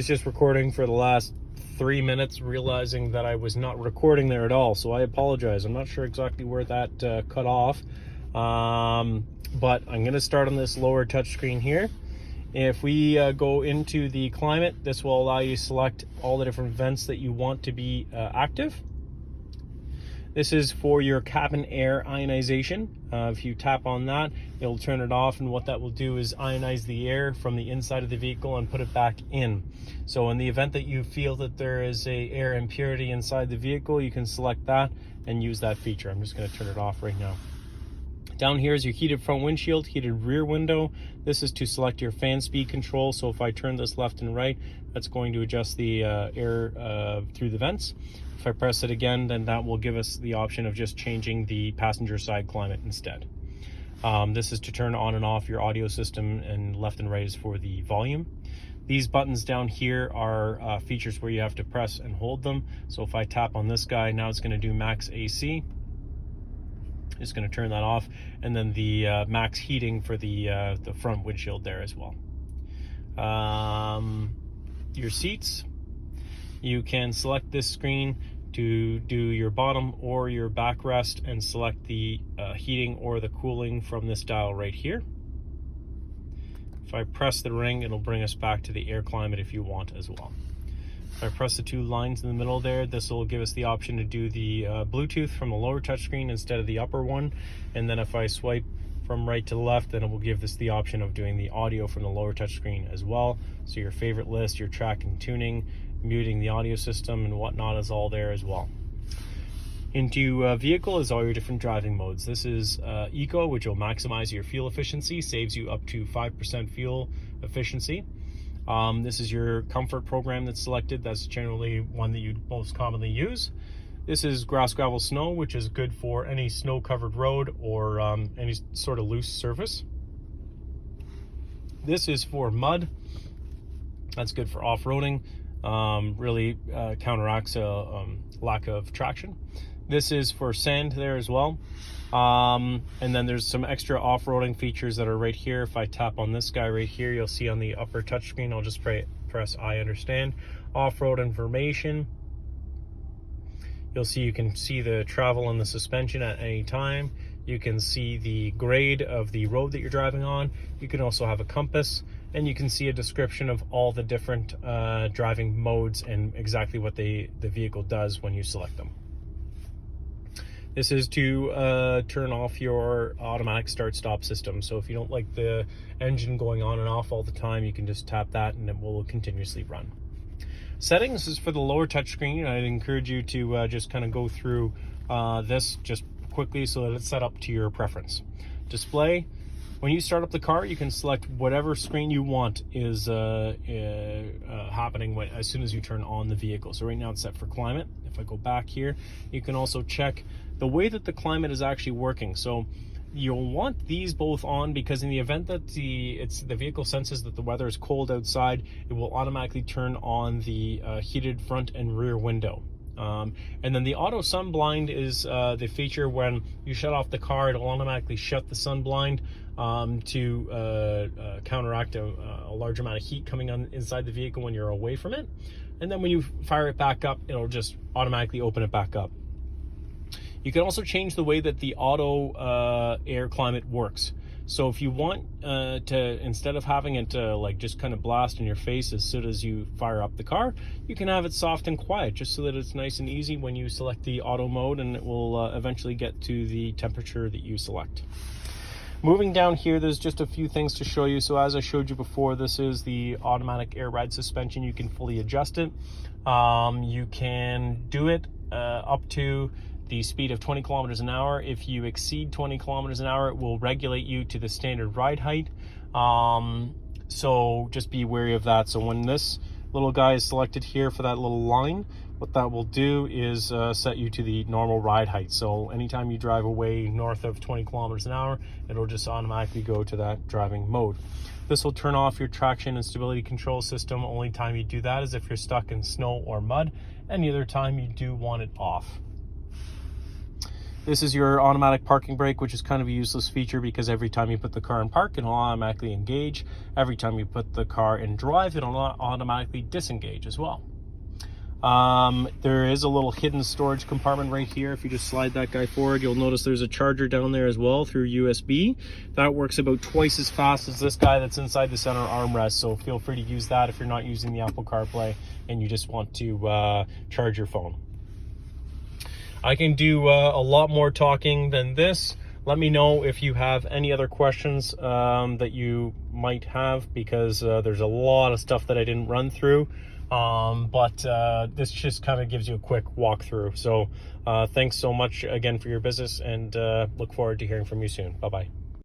It's just recording for the last 3 minutes, realizing that I was not recording there at all, so I apologize. I'm not sure exactly where that cut off, but I'm going to start on this lower touchscreen here. If we go into the climate, this will allow you to select all the different vents that you want to be active. This is for your cabin air ionization. If you tap on that, it'll turn it off, and what that will do is ionize the air from the inside of the vehicle and put it back in. So in the event that you feel that there is a air impurity inside the vehicle, you can select that and use that feature. I'm just going to turn it off right now. Down here is your heated front windshield, heated rear window. This is to select your fan speed control. So if I turn this left and right, that's going to adjust the air through the vents. If I press it again, then that will give us the option of just changing the passenger side climate instead. This is to turn on and off your audio system, and left and right is for the volume. These buttons down here are features where you have to press and hold them. So if I tap on this guy, now it's going to do max AC. Just going to turn that off, and then the max heating for the front windshield there as well. Your seats, you can select this screen to do your bottom or your backrest and select the heating or the cooling from this dial right here. If I press the ring, it'll bring us back to the air climate if you want as well. If I press the two lines in the middle there, this will give us the option to do the Bluetooth from the lower touchscreen instead of the upper one. And then if I swipe from right to left, then it will give us the option of doing the audio from the lower touchscreen as well. So your favorite list, your track and tuning, muting the audio system and whatnot is all there as well. Into vehicle is all your different driving modes. This is Eco, which will maximize your fuel efficiency, saves you up to 5% fuel efficiency. This is your comfort program that's selected. That's generally one that you most commonly use. This is grass, gravel, snow, which is good for any snow covered road or any sort of loose surface. This is for mud. That's good for off-roading. Really counteracts a lack of traction. This is for sand there as well. And then there's some extra off-roading features that are right here. If I tap on this guy right here, you'll see on the upper touchscreen, I'll just press I understand. Off-road information. You'll see you can see the travel and the suspension at any time. You can see the grade of the road that you're driving on. You can also have a compass, and you can see a description of all the different driving modes and exactly what the vehicle does when you select them. This is to turn off your automatic start-stop system. So if you don't like the engine going on and off all the time, you can just tap that and it will continuously run. Settings is for the lower touchscreen. I'd encourage you to just kind of go through this just quickly so that it's set up to your preference. Display. When you start up the car, you can select whatever screen you want is happening as soon as you turn on the vehicle. So right now it's set for climate. If I go back here, you can also check the way that the climate is actually working. So you'll want these both on, because in the event that the vehicle senses that the weather is cold outside, it will automatically turn on the heated front and rear window. And then the auto sun blind is the feature when you shut off the car, it'll automatically shut the sun blind to counteract a large amount of heat coming on inside the vehicle when you're away from it. And then when you fire it back up, it'll just automatically open it back up. You can also change the way that the auto air climate works. So if you want to, instead of having it like just kind of blast in your face as soon as you fire up the car, you can have it soft and quiet, just so that it's nice and easy when you select the auto mode, and it will eventually get to the temperature that you select. Moving down here, there's just a few things to show you. So as I showed you before, this is the automatic air ride suspension. You can fully adjust it. You can do it up to the speed of 20 kilometers an hour. If you exceed 20 kilometers an hour, it will regulate you to the standard ride height. So just be wary of that. So when this little guy is selected here for that little line, what that will do is set you to the normal ride height. So anytime you drive away north of 20 kilometers an hour, it'll just automatically go to that driving mode. This will turn off your traction and stability control system. Only time you do that is if you're stuck in snow or mud. Any other time you do want it off. This is your automatic parking brake, which is kind of a useless feature because every time you put the car in park, it'll automatically engage. Every time you put the car in drive, it'll automatically disengage as well. There is a little hidden storage compartment right here. If you just slide that guy forward, you'll notice there's a charger down there as well through USB. That works about twice as fast as this guy that's inside the center armrest, so feel free to use that if you're not using the Apple CarPlay and you just want to charge your phone. I can do a lot more talking than this. Let me know if you have any other questions that you might have, because there's a lot of stuff that I didn't run through. But this just kind of gives you a quick walkthrough. So thanks so much again for your business, and look forward to hearing from you soon. Bye-bye.